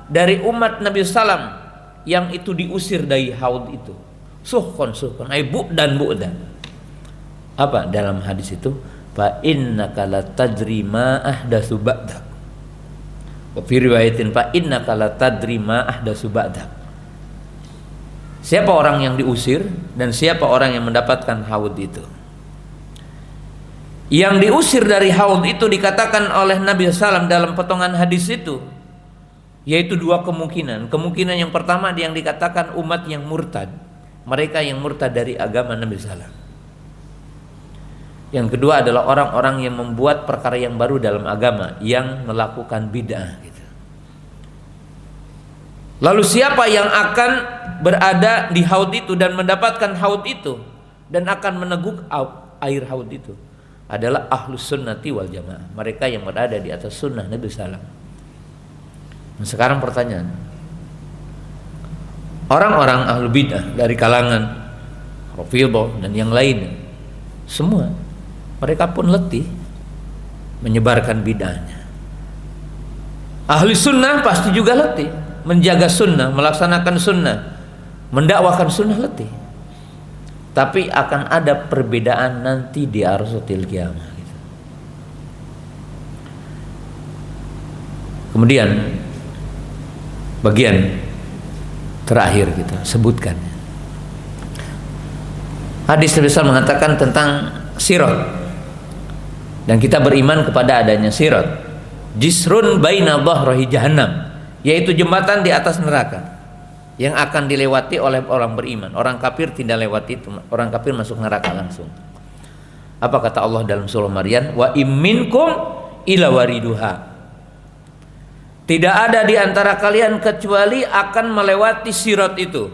dari umat Nabi SAW yang itu diusir dari haud itu. Suhkon, suhkon. Bu'dan, bu'dan. Apa dalam hadis itu? Fa innaka la tadri ma ahdatsu ba'dak. Wa fi riwayatin fa innaka la tadri ma ahdatsu ba'dak. Siapa orang yang diusir dan siapa orang yang mendapatkan haud itu? Yang diusir dari haud itu dikatakan oleh Nabi SAW dalam potongan hadis itu, yaitu dua kemungkinan. Kemungkinan yang pertama yang dikatakan umat yang murtad, mereka yang murtad dari agama Nabi SAW. Yang kedua adalah orang-orang yang membuat perkara yang baru dalam agama, yang melakukan bid'ah gitu. Lalu siapa yang akan berada di haud itu dan mendapatkan haud itu dan akan meneguk air haud itu? Adalah ahlus sunnati wal jamaah, mereka yang berada di atas sunnah Nabi SAW. Nah, sekarang pertanyaan, orang-orang ahlu bid'ah dari kalangan Rafidhah dan yang lainnya, semua mereka pun letih menyebarkan bid'ahnya. Ahli sunnah pasti juga letih menjaga sunnah, melaksanakan sunnah, mendakwakan sunnah, letih. Tapi akan ada perbedaan nanti di arsatil qiyamah gitu. Kemudian bagian terakhir kita sebutkan, hadis Nabi SAW mengatakan tentang sirat, dan kita beriman kepada adanya sirat, jisrun baina dhahrahi jahannam, yaitu jembatan di atas neraka yang akan dilewati oleh orang beriman. Orang kafir tidak lewati itu, orang kafir masuk neraka langsung. Apa kata Allah dalam surah Maryam? Wa imminkum ila wariduha. Tidak ada di antara kalian kecuali akan melewati sirat itu.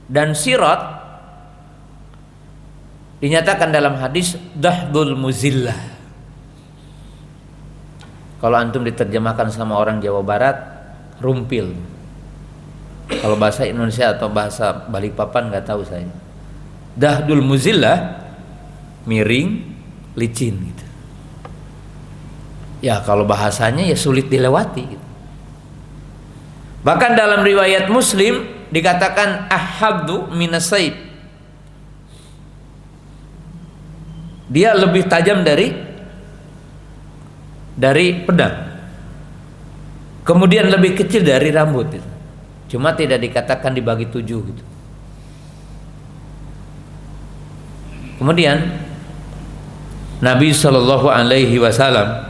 Dan sirat dinyatakan dalam hadis dahdul muzillah. Kalau antum diterjemahkan sama orang Jawa Barat, rumpil. Kalau bahasa Indonesia atau bahasa Balikpapan nggak tahu saya. Dahdul muzillah, miring, licin gitu. Ya kalau bahasanya ya sulit dilewati gitu. Bahkan dalam riwayat Muslim dikatakan ahaddu minasaib. Dia lebih tajam dari pedang. Kemudian lebih kecil dari rambut gitu. Cuma tidak dikatakan dibagi 7 gitu. Kemudian Nabi SAW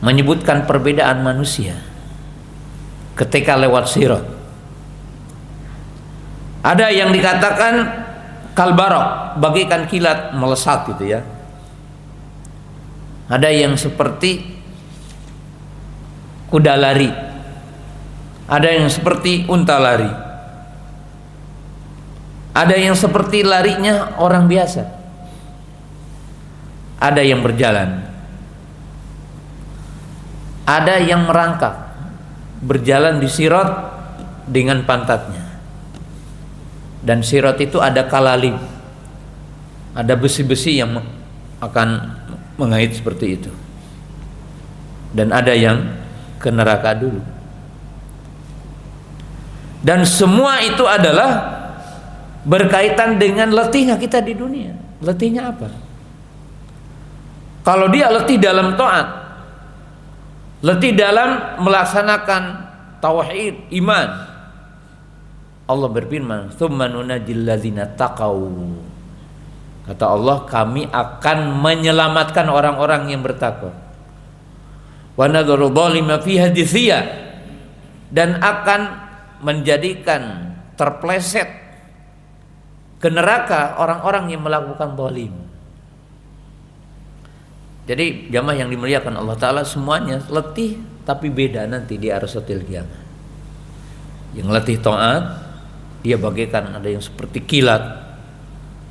menyebutkan perbedaan manusia ketika lewat sirat. Ada yang dikatakan kalbarok, bagaikan kilat melesat gitu ya. Ada yang seperti kuda lari, ada yang seperti unta lari, ada yang seperti larinya orang biasa, ada yang berjalan, ada yang merangkak berjalan di sirat dengan pantatnya. Dan sirat itu ada kalalib, ada besi-besi yang akan mengait seperti itu. Dan ada yang ke neraka dulu. Dan semua itu adalah berkaitan dengan letihnya kita di dunia. Letihnya apa? Kalau dia letih dalam taat, letih dalam melaksanakan tauhid, iman, Allah berfirman, "Tsumma nunajjil ladzina taqaw." Kata Allah, kami akan menyelamatkan orang-orang yang bertakwa. Wa nadharu dzalima fiha jithiya, dan akan menjadikan terpleset ke neraka orang-orang yang melakukan zalim. Jadi jamaah yang dimuliakan Allah Ta'ala, semuanya letih tapi beda nanti di arasatil qiyamah. Yang letih taat, dia bagaikan ada yang seperti kilat,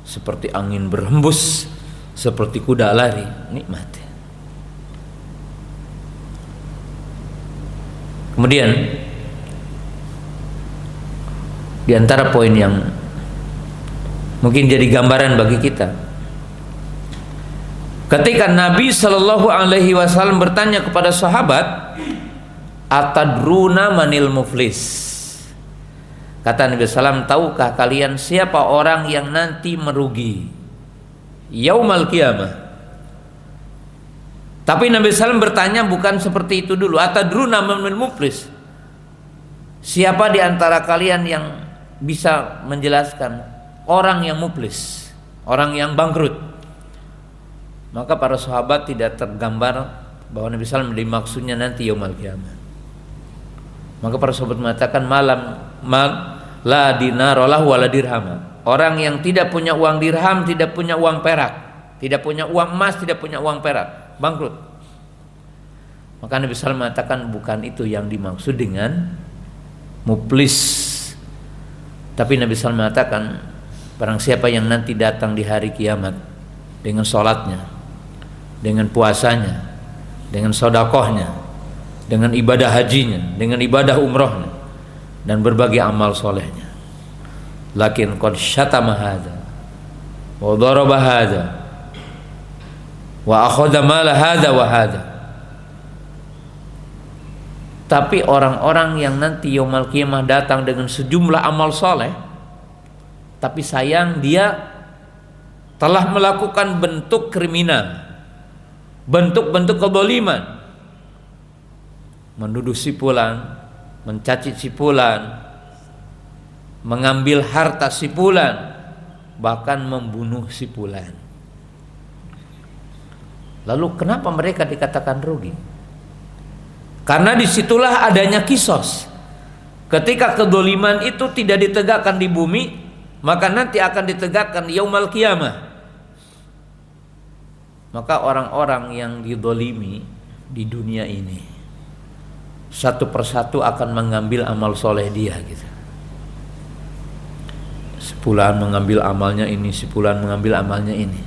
seperti angin berhembus, seperti kuda lari, nikmat. Kemudian di antara poin yang mungkin jadi gambaran bagi kita, ketika Nabi Shallallahu Alaihi Wasallam bertanya kepada sahabat, atadruna manil muflis? Kata Nabi SAW, tahukah kalian siapa orang yang nanti merugi yaumal qiyamah? Tapi Nabi SAW bertanya bukan seperti itu dulu. Atadruna manil muflis? Siapa di antara kalian yang bisa menjelaskan orang yang muflis, orang yang bangkrut? Maka para sahabat tidak tergambar bahwa Nabi SAW dimaksudnya nanti yaumal qiyamah. Maka para sahabat mengatakan la dinar wala dirham. Orang yang tidak punya uang dirham, tidak punya uang perak, tidak punya uang emas, tidak punya uang perak, bangkrut. Maka Nabi SAW mengatakan bukan itu yang dimaksud dengan muflis. Tapi Nabi SAW mengatakan barang siapa yang nanti datang di hari kiamat dengan sholatnya, dengan puasanya, dengan sodakohnya, dengan ibadah hajinya, dengan ibadah umrohnya, dan berbagai amal solehnya, lakin qad syatama hadza wa daraba hadza wa akhadha mala hadza wa hadza. Tapi orang-orang yang nanti yaumul qiyamah datang dengan sejumlah amal soleh, tapi sayang dia telah melakukan bentuk kriminal, bentuk-bentuk kezaliman, menuduh si fulan, mencaci si fulan, mengambil harta si fulan, bahkan membunuh si fulan. Lalu kenapa mereka dikatakan rugi? Karena disitulah adanya kisos. Ketika kezaliman itu tidak ditegakkan di bumi, maka nanti akan ditegakkan yaumul qiyamah. Maka orang-orang yang dizalimi di dunia ini satu persatu akan mengambil amal soleh dia gitu. Sepulan mengambil amalnya ini, sepulan mengambil amalnya ini,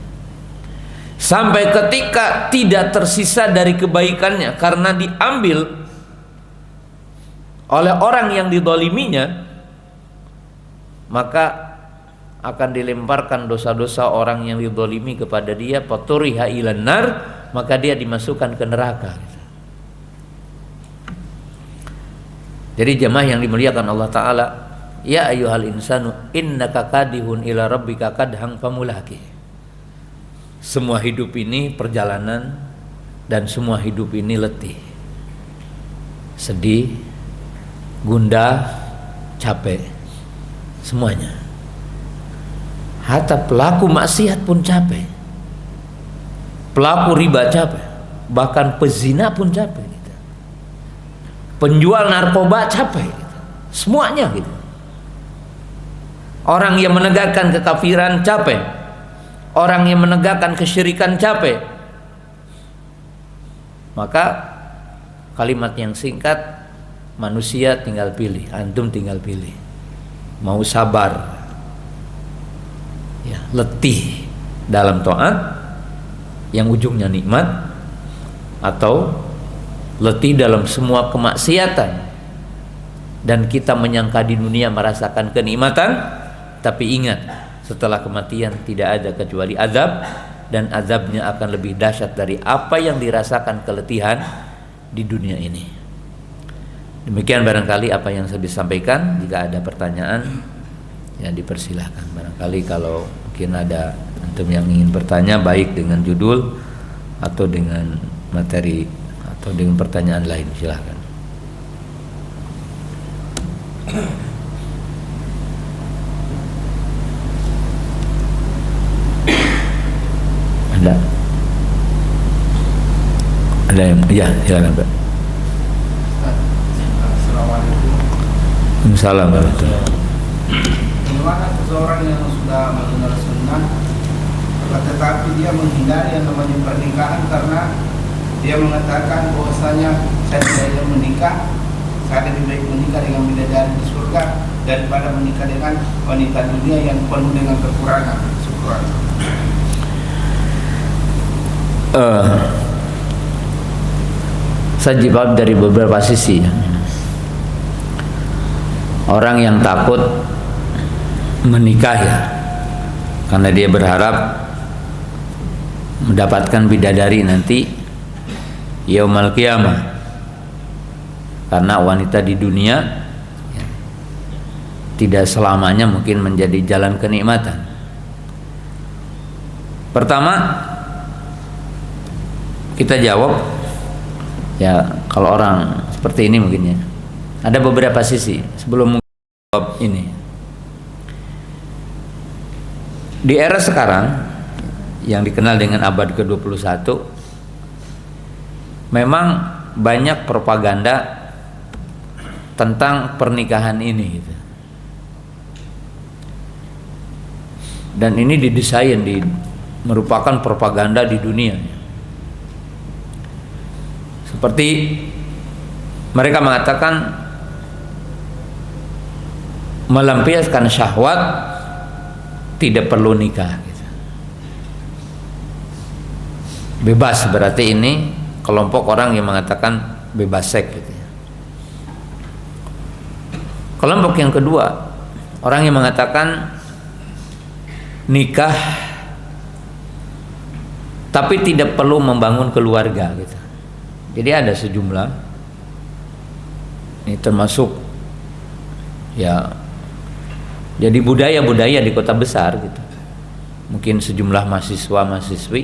sampai ketika tidak tersisa dari kebaikannya karena diambil oleh orang yang dizaliminya, maka akan dilemparkan dosa-dosa orang yang dizalimi kepada dia, faturiha ilan nar, maka dia dimasukkan ke neraka gitu. Jadi jemaah yang dimuliakan Allah Ta'ala, ya ayyuhal insanu innaka kadihun ila rabbika kadhang famulaki. Semua hidup ini perjalanan, dan semua hidup ini letih, sedih, gundah, capek, semuanya. Hatta pelaku maksiat pun capek, pelaku riba capek, bahkan pezina pun capek gitu. Penjual narkoba capek gitu. Semuanya gitu. Orang yang menegakkan kekafiran capek, orang yang menegakkan kesyirikan capek. Maka kalimat yang singkat, manusia tinggal pilih, antum tinggal pilih, mau sabar ya, letih dalam taat yang ujungnya nikmat, atau letih dalam semua kemaksiatan dan kita menyangka di dunia merasakan kenikmatan, tapi ingat setelah kematian tidak ada kecuali azab, dan azabnya akan lebih dahsyat dari apa yang dirasakan keletihan di dunia ini. Demikian barangkali apa yang saya bisa sampaikan. Jika ada pertanyaan ya dipersilahkan. Barangkali kalau mungkin ada antum yang ingin bertanya, baik dengan judul atau dengan materi atau dengan pertanyaan lain, silahkan. Ada yang ya, silakan Pak. Assalamualaikum. Waalaikumsalam warahmatullahi wabarakatuh. Bagaimana seseorang yang sudah mengenal sunnah tetapi dia menghindari yang namanya pernikahan karena dia mengatakan bahwasanya saya tidak ingin menikah, saya lebih baik menikah dengan bidadari di surga daripada menikah dengan wanita dunia yang penuh dengan kekurangan. Syukur. Saya jawab dari beberapa sisi. Orang yang takut menikah ya, karena dia berharap mendapatkan bidadari nanti yaumul qiyamah. Karena wanita di dunia ya, tidak selamanya mungkin menjadi jalan kenikmatan. Pertama, kita jawab ya, kalau orang seperti ini mungkin ya, ada beberapa sisi sebelum menjawab ini. Di era sekarang yang dikenal dengan abad ke-21, memang banyak propaganda tentang pernikahan ini gitu. Dan ini didesain merupakan propaganda di dunia. Seperti mereka mengatakan melampiaskan syahwat tidak perlu nikah gitu. Bebas, berarti ini kelompok orang yang mengatakan bebas seks gitu. Kelompok yang kedua, orang yang mengatakan nikah tapi tidak perlu membangun keluarga gitu. Jadi ada sejumlah, ini termasuk ya, jadi budaya-budaya di kota besar gitu. Mungkin sejumlah mahasiswa-mahasiswi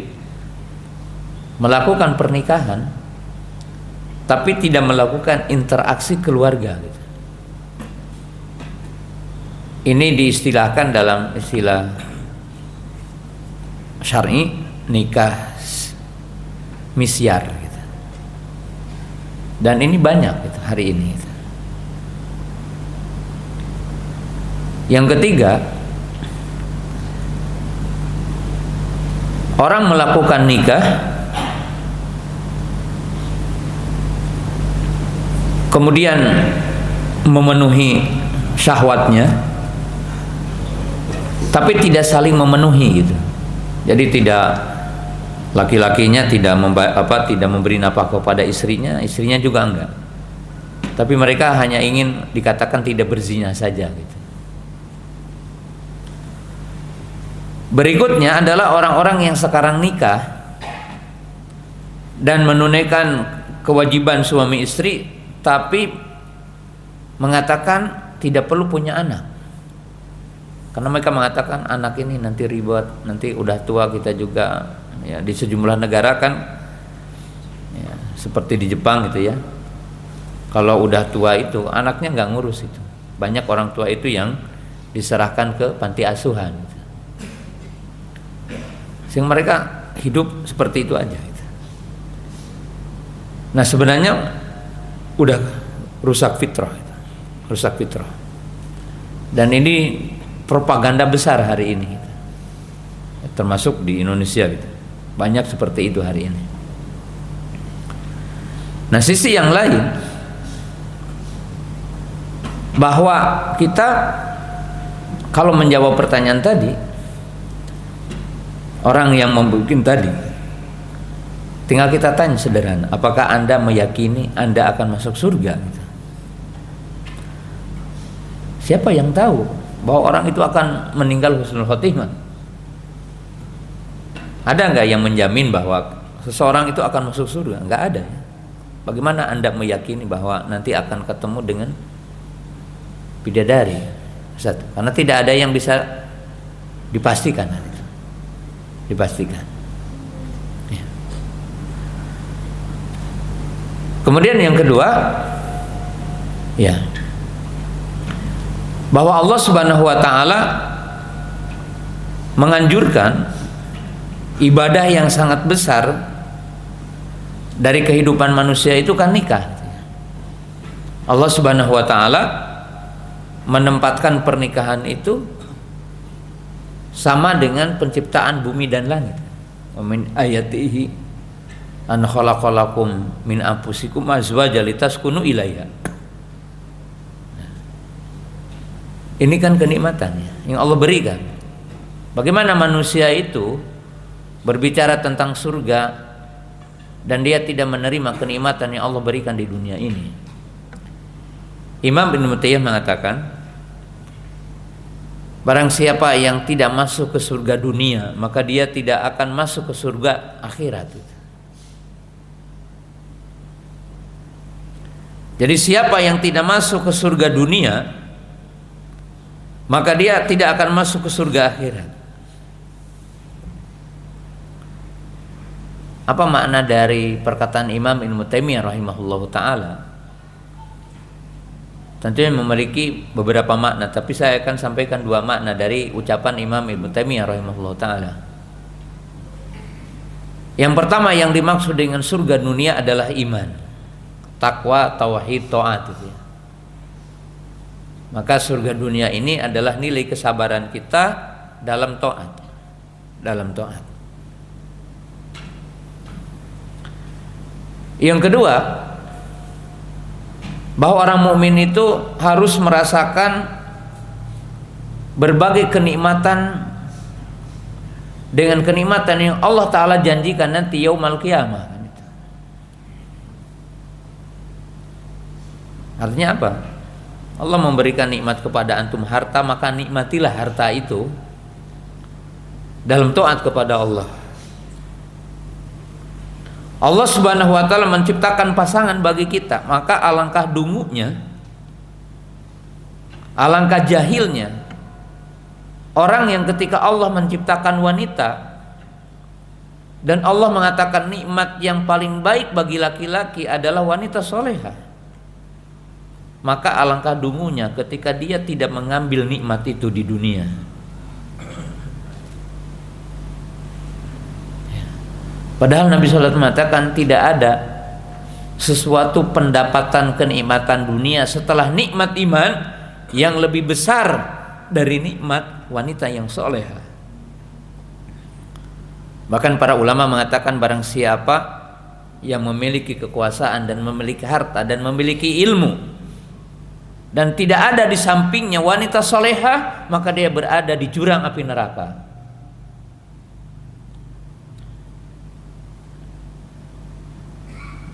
melakukan pernikahan tapi tidak melakukan interaksi keluarga gitu. Ini diistilahkan dalam istilah syar'i nikah misyar gitu. Dan ini banyak gitu, hari ini gitu. Yang ketiga, orang melakukan nikah kemudian memenuhi syahwatnya tapi tidak saling memenuhi gitu. Jadi tidak, laki-lakinya tidak memberi nafkah kepada istrinya, istrinya juga enggak. Tapi mereka hanya ingin dikatakan tidak berzina saja gitu. Berikutnya adalah orang-orang yang sekarang nikah dan menunaikan kewajiban suami istri tapi mengatakan tidak perlu punya anak. Karena mereka mengatakan anak ini nanti ribet, nanti udah tua kita juga ya, di sejumlah negara kan ya, seperti di Jepang gitu ya, kalau udah tua itu anaknya nggak ngurus itu. Banyak orang tua itu yang diserahkan ke panti asuhan gitu. Sehingga mereka hidup seperti itu aja gitu. Nah sebenarnya udah rusak fitrah gitu. Rusak fitrah. Dan ini propaganda besar hari ini gitu. Termasuk di Indonesia gitu. Banyak seperti itu hari ini. Nah sisi yang lain, bahwa kita kalau menjawab pertanyaan tadi, orang yang membuat tadi, tinggal kita tanya sederhana, apakah Anda meyakini Anda akan masuk surga gitu? Siapa yang tahu bahwa orang itu akan meninggal husnul khotimah? Ada nggak yang menjamin bahwa seseorang itu akan masuk surga? Nggak ada. Bagaimana Anda meyakini bahwa nanti akan ketemu dengan bidadari? Satu, karena tidak ada yang bisa dipastikan. Dipastikan. Ya. Kemudian yang kedua, ya, bahwa Allah Subhanahu wa taala menganjurkan ibadah yang sangat besar dari kehidupan manusia itu kan nikah. Allah Subhanahu wa taala menempatkan pernikahan itu sama dengan penciptaan bumi dan langit. Wa min ayatihi an khalaqalakum min anfusikum azwajan litaskunu ilaiha. Ini kan kenikmatannya yang Allah berikan. Bagaimana manusia itu berbicara tentang surga dan dia tidak menerima kenikmatan yang Allah berikan di dunia ini. Imam Ibnu Taimiyah mengatakan, barang siapa yang tidak masuk ke surga dunia, maka dia tidak akan masuk ke surga akhirat. Jadi siapa yang tidak masuk ke surga dunia, maka dia tidak akan masuk ke surga akhirat. Apa makna dari perkataan Imam Ibnu Taimiyah rahimahullahu taala? Tentunya memiliki beberapa makna, tapi saya akan sampaikan dua makna dari ucapan Imam Ibnu Taimiyah rahimahullahu taala. Yang pertama, yang dimaksud dengan surga dunia adalah iman, takwa, tauhid, taat itu ya. Maka surga dunia ini adalah nilai kesabaran kita dalam taat, Yang kedua, bahwa orang mukmin itu harus merasakan berbagai kenikmatan dengan kenikmatan yang Allah Ta'ala janjikan nanti yaumul qiyamah. Artinya apa? Allah memberikan nikmat kepada antum harta, maka nikmatilah harta itu dalam taat kepada Allah. Allah Subhanahu wa taala menciptakan pasangan bagi kita, maka alangkah dungunya, alangkah jahilnya orang yang ketika Allah menciptakan wanita dan Allah mengatakan nikmat yang paling baik bagi laki-laki adalah wanita soleha, maka alangkah dungunya ketika dia tidak mengambil nikmat itu di dunia. Padahal Nabi SAW mengatakan tidak ada sesuatu pendapatan kenikmatan dunia setelah nikmat iman yang lebih besar dari nikmat wanita yang soleha. Bahkan para ulama mengatakan barang siapa yang memiliki kekuasaan dan memiliki harta dan memiliki ilmu dan tidak ada di sampingnya wanita soleha, maka dia berada di jurang api neraka.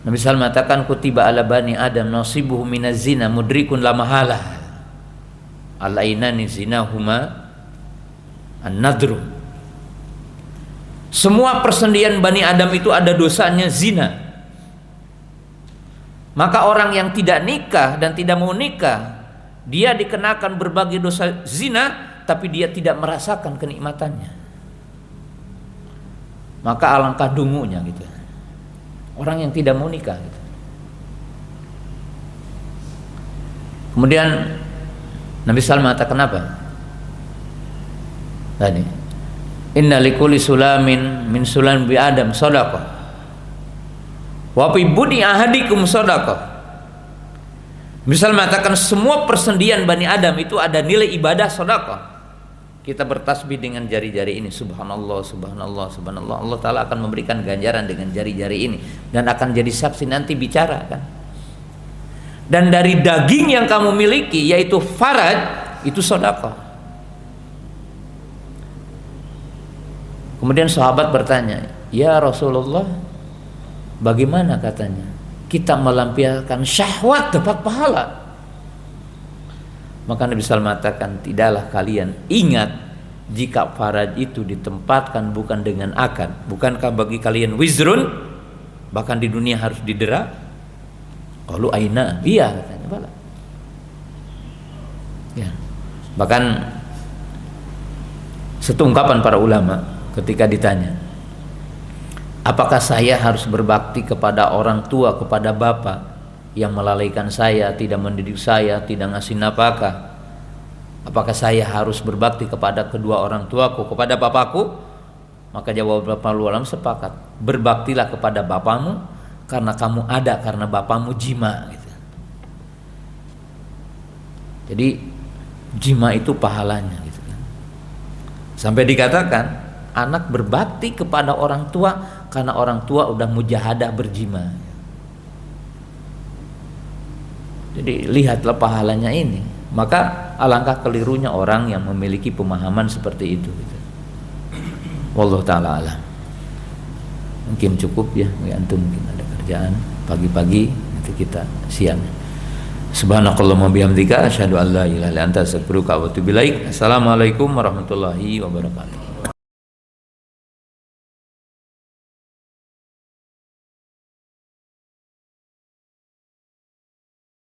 Nabi SAW mengatakan kutiba ala bani Adam nasibuhu minaz zina mudrikun la mahala alainani zinahuma an-nadru. Semua persendian Bani Adam itu ada dosanya zina. Maka orang yang tidak nikah dan tidak mau nikah, dia dikenakan berbagai dosa zina, tapi dia tidak merasakan kenikmatannya. Maka alangkah dungunya gitu. Orang yang tidak mau nikah gitu. Kemudian Nabi SAW mengatakan apa? Tadi, inna likulli sulamin min sulam bi Adam sadaqah wa fi budi ahadikum sadaqah. Misal mengatakan semua persendian Bani Adam itu ada nilai ibadah sedekah. Kita bertasbih dengan jari-jari ini, subhanallah, subhanallah, subhanallah. Allah Ta'ala akan memberikan ganjaran dengan jari-jari ini dan akan jadi saksi nanti bicara kan. Dan dari daging yang kamu miliki yaitu faraj itu sedekah. Kemudian sahabat bertanya, ya Rasulullah, bagaimana katanya kita melampiaskan syahwat dapat pahala? Maka Nabi SAW mengatakan, tidaklah kalian ingat jika faraj itu ditempatkan bukan dengan akad, bukankah bagi kalian wizrun, bahkan di dunia harus didera? Qalu aina, iya katanya, bala. Ya. Bahkan satu ungkapan para ulama ketika ditanya, apakah saya harus berbakti kepada orang tua, kepada bapak yang melalaikan saya, tidak mendidik saya, tidak ngasih nafkah? Apakah saya harus berbakti kepada kedua orang tuaku, kepada bapakku? Maka jawab para ulama sepakat, berbaktilah kepada bapamu karena kamu ada karena bapamu jima gitu. Jadi jima itu pahalanya gitu kan. Sampai dikatakan anak berbakti kepada orang tua karena orang tua udah mujahadah berjima. Jadi lihatlah pahalanya ini. Maka alangkah kelirunya orang yang memiliki pemahaman seperti itu gitu. Wallahu ta'ala alam. Mungkin cukup ya, antum mungkin ada kerjaan pagi-pagi, nanti kita siang. Subhanakallahumma bihamdika asyhadu an la ilaha illa anta astaghfiruka wa atubu ilaik. Assalamualaikum warahmatullahi wabarakatuh.